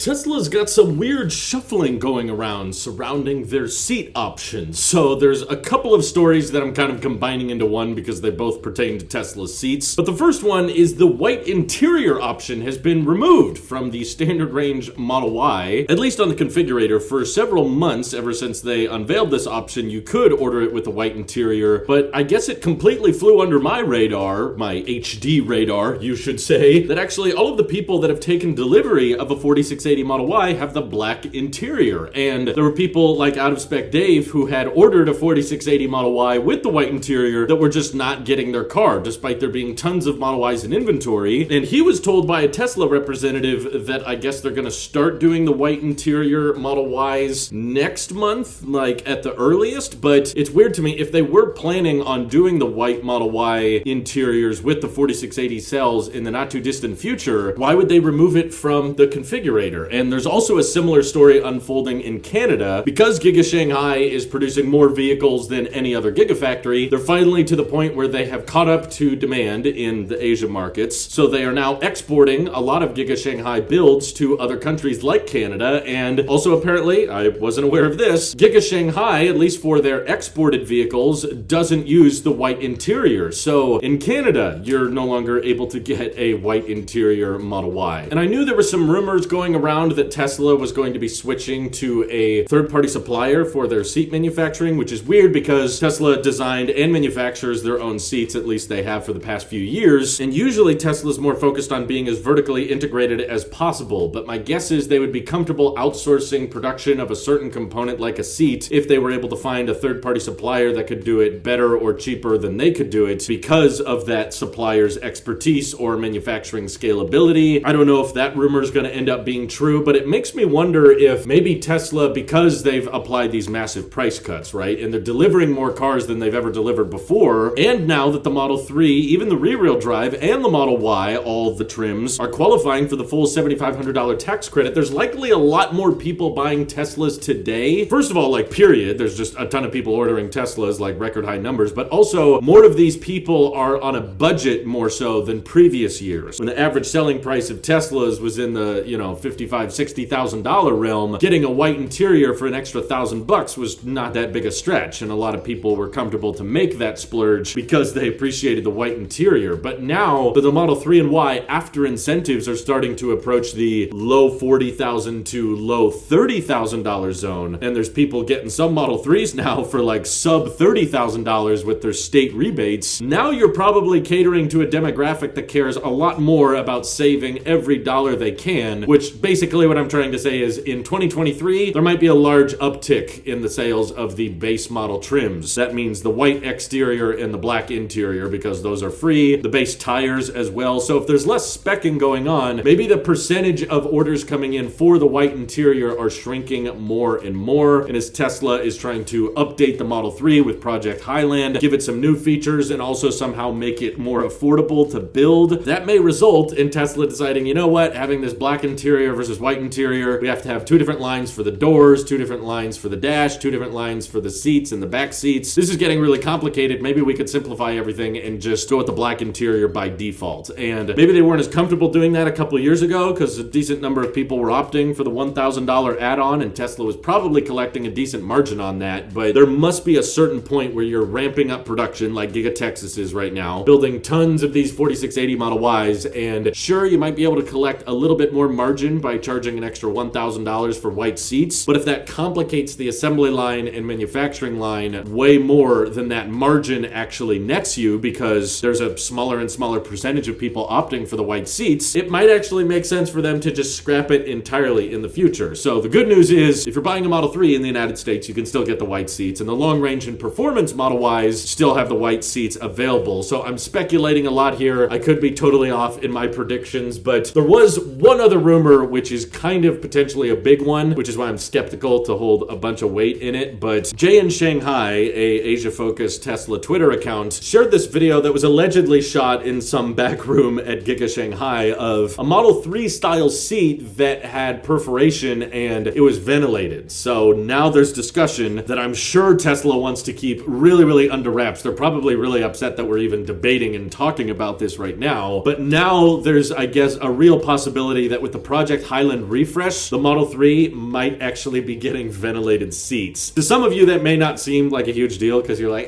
Tesla's got some weird shuffling going around surrounding their seat options. So there's a couple of stories that I'm kind of combining into one because they both pertain to Tesla's seats. But the first one is the white interior option has been removed from the standard range Model Y, at least on the configurator, for several months. Ever since they unveiled this option, you could order it with a white interior, but I guess it completely flew under my radar, my HD radar, you should say, that actually all of the people that have taken delivery of a 4680 Model Y have the black interior. And there were people like Out of Spec Dave who had ordered a 4680 Model Y with the white interior that were just not getting their car, despite there being tons of Model Ys in inventory. And he was told by a Tesla representative that I guess they're going to start doing the white interior Model Ys next month, like at the earliest. But it's weird to me, if they were planning on doing the white Model Y interiors with the 4680 cells in the not too distant future, why would they remove it from the configurator? And there's also a similar story unfolding in Canada. Because Giga Shanghai is producing more vehicles than any other Gigafactory, they're finally to the point where they have caught up to demand in the Asia markets. So they are now exporting a lot of Giga Shanghai builds to other countries like Canada. And also apparently, I wasn't aware of this, Giga Shanghai, at least for their exported vehicles, doesn't use the white interior. So in Canada, you're no longer able to get a white interior Model Y. And I knew there were some rumors going around that Tesla was going to be switching to a third-party supplier for their seat manufacturing, which is weird because Tesla designed and manufactures their own seats, at least they have for the past few years, and usually Tesla's more focused on being as vertically integrated as possible, but my guess is they would be comfortable outsourcing production of a certain component like a seat if they were able to find a third-party supplier that could do it better or cheaper than they could do it because of that supplier's expertise or manufacturing scalability. I don't know if that rumor is going to end up being true, but it makes me wonder if maybe Tesla, because they've applied these massive price cuts, right, and they're delivering more cars than they've ever delivered before, and now that the Model 3, even the rear-wheel drive, and the Model Y, all the trims, are qualifying for the full $7,500 tax credit, there's likely a lot more people buying Teslas today. First of all, like, period, there's just a ton of people ordering Teslas, like record high numbers, but also more of these people are on a budget more so than previous years. When the average selling price of Teslas was in the, $55,000-$60,000 realm, getting a white interior for an extra $1,000 was not that big a stretch, and a lot of people were comfortable to make that splurge because they appreciated the white interior. But now the Model 3 and Y, after incentives, are starting to approach the low $40,000 to low $30,000 zone, and there's people getting some Model 3s now for like sub $30,000 with their state rebates. Now you're probably catering to a demographic that cares a lot more about saving every dollar they can, which basically what I'm trying to say is in 2023, there might be a large uptick in the sales of the base model trims. That means the white exterior and the black interior, because those are free, the base tires as well. So if there's less speccing going on, maybe the percentage of orders coming in for the white interior are shrinking more and more. And as Tesla is trying to update the Model 3 with Project Highland, give it some new features and also somehow make it more affordable to build, that may result in Tesla deciding, you know what, having this black interior versus white interior, we have to have two different lines for the doors, two different lines for the dash, two different lines for the seats and the back seats. This is getting really complicated. Maybe we could simplify everything and just go with the black interior by default. And maybe they weren't as comfortable doing that a couple of years ago because a decent number of people were opting for the $1,000 add-on, and Tesla was probably collecting a decent margin on that. But there must be a certain point where you're ramping up production like Giga Texas is right now, building tons of these 4680 Model Ys, and sure, you might be able to collect a little bit more margin by charging an extra $1,000 for white seats, but if that complicates the assembly line and manufacturing line way more than that margin actually nets you, because there's a smaller and smaller percentage of people opting for the white seats, it might actually make sense for them to just scrap it entirely in the future. So the good news is, if you're buying a Model 3 in the United States, you can still get the white seats, and the long range and performance Model Ys still have the white seats available. So I'm speculating a lot here. I could be totally off in my predictions, but there was one other rumor which is kind of potentially a big one, which is why I'm skeptical to hold a bunch of weight in it. But Jay in Shanghai, a Asia-focused Tesla Twitter account, shared this video that was allegedly shot in some back room at Giga Shanghai of a Model 3 style seat that had perforation and it was ventilated. So now there's discussion that I'm sure Tesla wants to keep really, really under wraps. They're probably really upset that we're even debating and talking about this right now. But now there's, I guess, a real possibility that with the Project Highland refresh, the Model 3 might actually be getting ventilated seats. To some of you, that may not seem like a huge deal because you're like,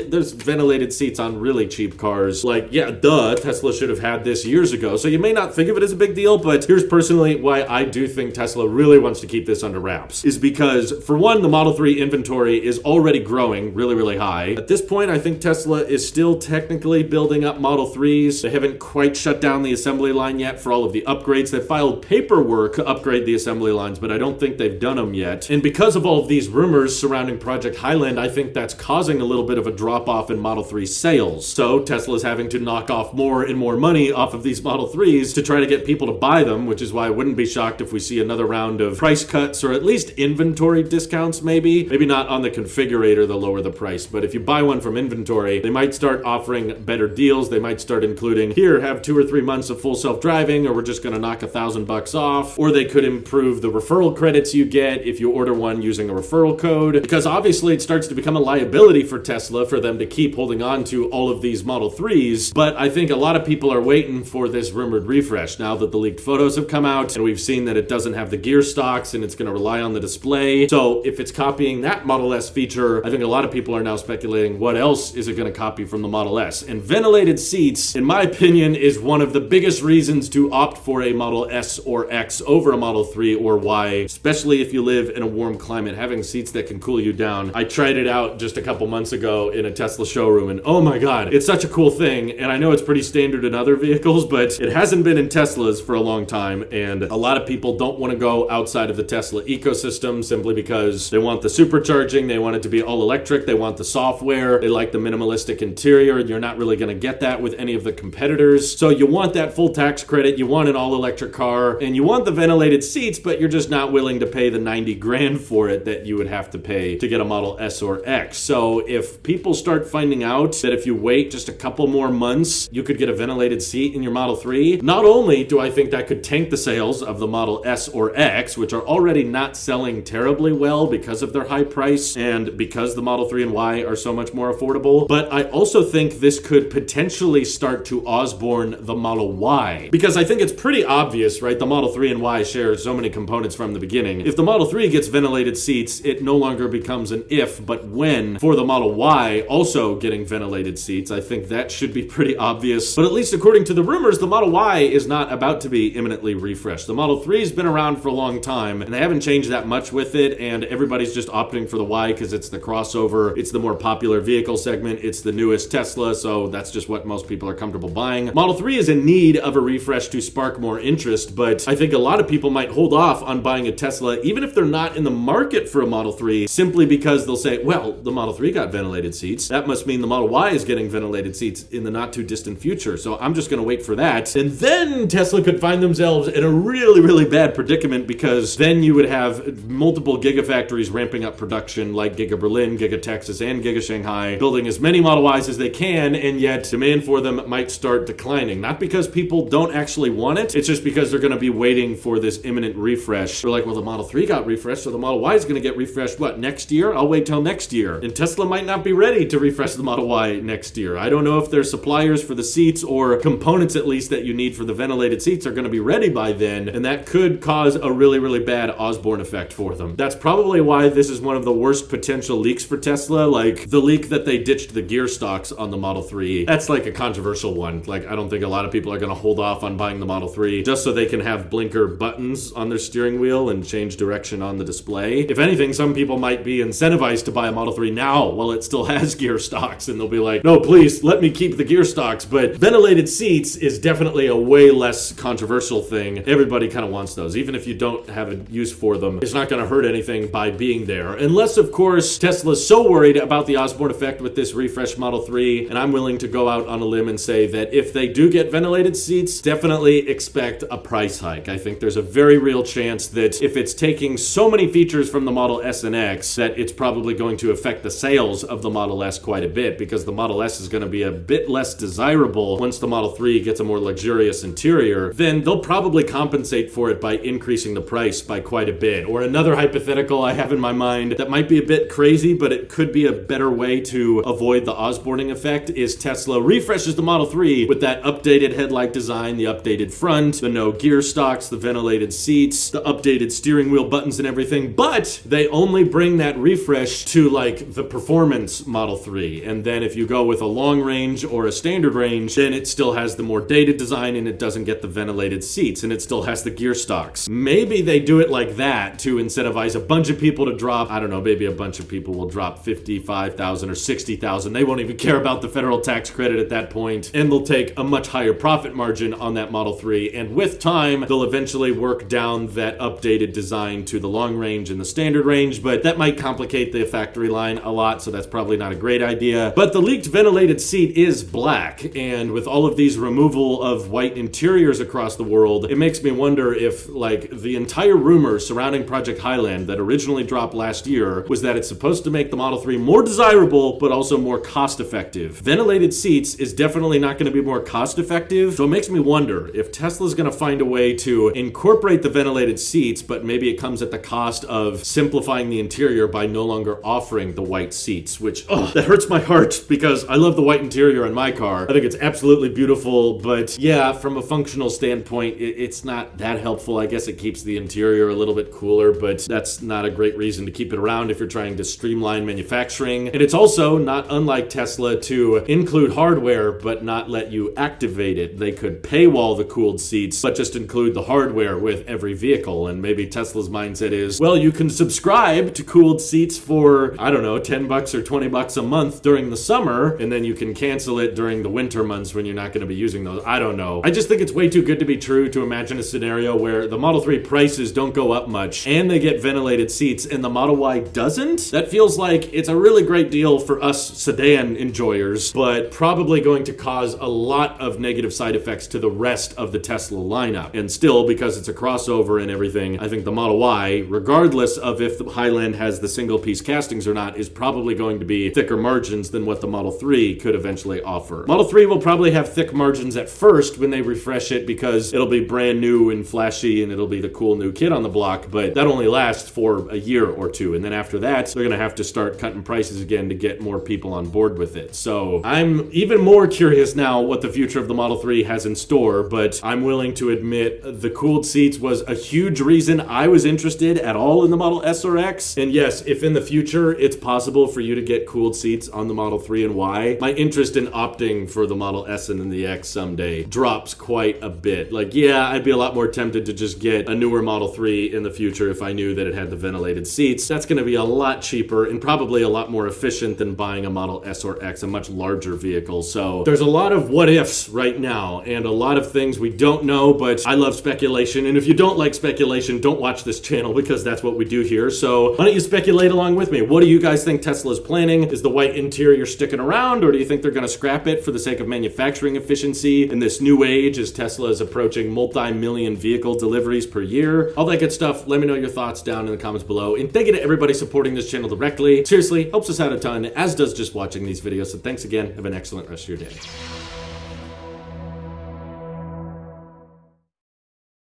there's ventilated seats on really cheap cars. Like, yeah, duh, Tesla should have had this years ago. So you may not think of it as a big deal, but here's personally why I do think Tesla really wants to keep this under wraps. Is because, for one, the Model 3 inventory is already growing really, really high. At this point, I think Tesla is still technically building up Model 3s. They haven't quite shut down the assembly line yet for all of the upgrades. They filed paperwork to upgrade the assembly lines, but I don't think they've done them yet. And because of all of these rumors surrounding Project Highland, I think that's causing a little bit of a drop-off in Model 3 sales. So Tesla's having to knock off more and more money off of these Model 3s to try to get people to buy them, which is why I wouldn't be shocked if we see another round of price cuts, or at least inventory discounts maybe. Maybe not on the configurator, they'll lower the price, but if you buy one from inventory, they might start offering better deals. They might start including, here, have 2 or 3 months of full self-driving, or we're just gonna knock $1,000 off. Or they could improve the referral credits you get if you order one using a referral code, because obviously it starts to become a liability for Tesla for them to keep holding on to all of these Model 3s. But I think a lot of people are waiting for this rumored refresh now that the leaked photos have come out and we've seen that it doesn't have the gear stocks and it's going to rely on the display. So if it's copying that Model S feature, I think a lot of people are now speculating what else is it going to copy from the Model S. And ventilated seats, in my opinion, is one of the biggest reasons to opt for a Model S or X over a Model 3 or Y, especially if you live in a warm climate. Having seats that can cool you down. I tried it out just a couple months ago in a Tesla showroom, and oh my god, it's such a cool thing. And I know it's pretty standard in other vehicles, but it hasn't been in Teslas for a long time, and a lot of people don't want to go outside of the Tesla ecosystem simply because they want the supercharging, they want it to be all electric, they want the software, they like the minimalistic interior. You're not really going to get that with any of the competitors. So you want that full tax credit, you want an all-electric car, and you want the ventilated seats, but you're just not willing to pay the 90 grand for it that you would have to pay to get a Model S or X. So if people start finding out that if you wait just a couple more months, you could get a ventilated seat in your Model 3, not only do I think that could tank the sales of the Model S or X, which are already not selling terribly well because of their high price and because the Model 3 and Y are so much more affordable, but I also think this could potentially start to Osborne the Model Y. Because I think it's pretty obvious, right? The Model 3 and Y share so many components from the beginning. If the Model 3 gets ventilated seats, it no longer becomes an if, but when for the Model Y also getting ventilated seats. I think that should be pretty obvious. But at least according to the rumors, the Model Y is not about to be imminently refreshed. The Model 3 has been around for a long time, and they haven't changed that much with it, and everybody's just opting for the Y because it's the crossover, it's the more popular vehicle segment, it's the newest Tesla, so that's just what most people are comfortable buying. Model 3 is in need of a refresh to spark more interest, but I think a lot of people might hold off on buying a Tesla, even if they're not in the market for a Model 3, simply because they'll say, well, the Model 3 got ventilated seats. That must mean the Model Y is getting ventilated seats in the not too distant future, so I'm just going to wait for that. And then Tesla could find themselves in a really, really bad predicament, because then you would have multiple gigafactories ramping up production like Giga Berlin, Giga Texas, and Giga Shanghai, building as many Model Ys as they can, and yet demand for them might start declining. Not because people don't actually want it, it's just because they're going to be waiting for this imminent refresh. They're like, well, the Model 3 got refreshed, so the Model Y is going to get refreshed, what, next year? I'll wait till next year. And Tesla might not be ready to refresh the Model Y next year. I don't know if their suppliers for the seats, or components at least that you need for the ventilated seats, are going to be ready by then, and that could cause a really, really bad Osborne effect for them. That's probably why this is one of the worst potential leaks for Tesla, like the leak that they ditched the gear stocks on the Model 3. That's like a controversial one. Like, I don't think a lot of people are going to hold off on buying the Model 3 just so they can have blinker buttons on their steering wheel and change direction on the display. If anything, some people might be incentivized to buy a Model 3 now while it still has gear stocks, and they'll be like, no, please, let me keep the gear stocks. But ventilated seats is definitely a way less controversial thing. Everybody kind of wants those. Even if you don't have a use for them, it's not going to hurt anything by being there. Unless, of course, Tesla's so worried about the Osborne effect with this refreshed Model 3, and I'm willing to go out on a limb and say that if they do get ventilated seats, definitely expect a price hike. I think there's a very real chance that if it's taking so many features from the Model S and X, that it's probably going to affect the sales of the Model S quite a bit, because the Model S is going to be a bit less desirable once the Model 3 gets a more luxurious interior. Then they'll probably compensate for it by increasing the price by quite a bit. Or another hypothetical I have in my mind that might be a bit crazy, but it could be a better way to avoid the Osborning effect, is Tesla refreshes the Model 3 with that updated headlight design, the updated front, the no gear stocks gearbox, the ventilated seats, the updated steering wheel buttons and everything, but they only bring that refresh to like the performance Model 3. And then if you go with a long range or a standard range, then it still has the more dated design and it doesn't get the ventilated seats and it still has the gear stocks. Maybe they do it like that to incentivize a bunch of people to drop, I don't know, maybe a bunch of people will drop 55,000 or 60,000. They won't even care about the federal tax credit at that point, and they'll take a much higher profit margin on that Model 3. And with time, they'll eventually work down that updated design to the long range and the standard range, but that might complicate the factory line a lot, so that's probably not a great idea. But the leaked ventilated seat is black, and with all of these removal of white interiors across the world, it makes me wonder if, like, the entire rumor surrounding Project Highland that originally dropped last year was that it's supposed to make the Model 3 more desirable, but also more cost-effective. Ventilated seats is definitely not going to be more cost-effective, so it makes me wonder if Tesla's going to find a way to incorporate the ventilated seats, but maybe it comes at the cost of simplifying the interior by no longer offering the white seats, which, that hurts my heart because I love the white interior on my car. I think it's absolutely beautiful, but yeah, from a functional standpoint, it's not that helpful. I guess it keeps the interior a little bit cooler, but that's not a great reason to keep it around if you're trying to streamline manufacturing. And it's also not unlike Tesla to include hardware, but not let you activate it. They could paywall the cooled seats, but just include the hardware with every vehicle. And maybe Tesla's mindset is, well, you can subscribe to cooled seats for, I don't know, $10 or $20 a month during the summer, and then you can cancel it during the winter months when you're not going to be using those. I don't know. I just think it's way too good to be true to imagine a scenario where the Model 3 prices don't go up much, and they get ventilated seats, and the Model Y doesn't. That feels like it's a really great deal for us sedan enjoyers, but probably going to cause a lot of negative side effects to the rest of the Tesla lineup. And still, because it's a crossover and everything, I think the Model Y, regardless of if the Highland has the single-piece castings or not, is probably going to be thicker margins than what the Model 3 could eventually offer. Model 3 will probably have thick margins at first when they refresh it because it'll be brand new and flashy and it'll be the cool new kid on the block, but that only lasts for a year or two. And then after that, they're going to have to start cutting prices again to get more people on board with it. So I'm even more curious now what the future of the Model 3 has in store, but I'm willing to admit the cooled seats was a huge reason I was interested at all in the Model S or X. And yes, if in the future it's possible for you to get cooled seats on the Model 3 and Y, my interest in opting for the Model S and the X someday drops quite a bit. Like, yeah, I'd be a lot more tempted to just get a newer Model 3 in the future if I knew that it had the ventilated seats. That's going to be a lot cheaper and probably a lot more efficient than buying a Model S or X, a much larger vehicle. So there's a lot of what ifs right now and a lot of things we don't know, but I love speculation. And if you don't like speculation, don't watch this channel because that's what we do here. So why don't you speculate along with me? What do you guys think Tesla's planning? Is the white interior sticking around, or do you think they're going to scrap it for the sake of manufacturing efficiency in this new age as Tesla is approaching multi-million vehicle deliveries per year? All that good stuff. Let me know your thoughts down in the comments below. And thank you to everybody supporting this channel directly. Seriously, helps us out a ton, as does just watching these videos. So thanks again. Have an excellent rest of your day.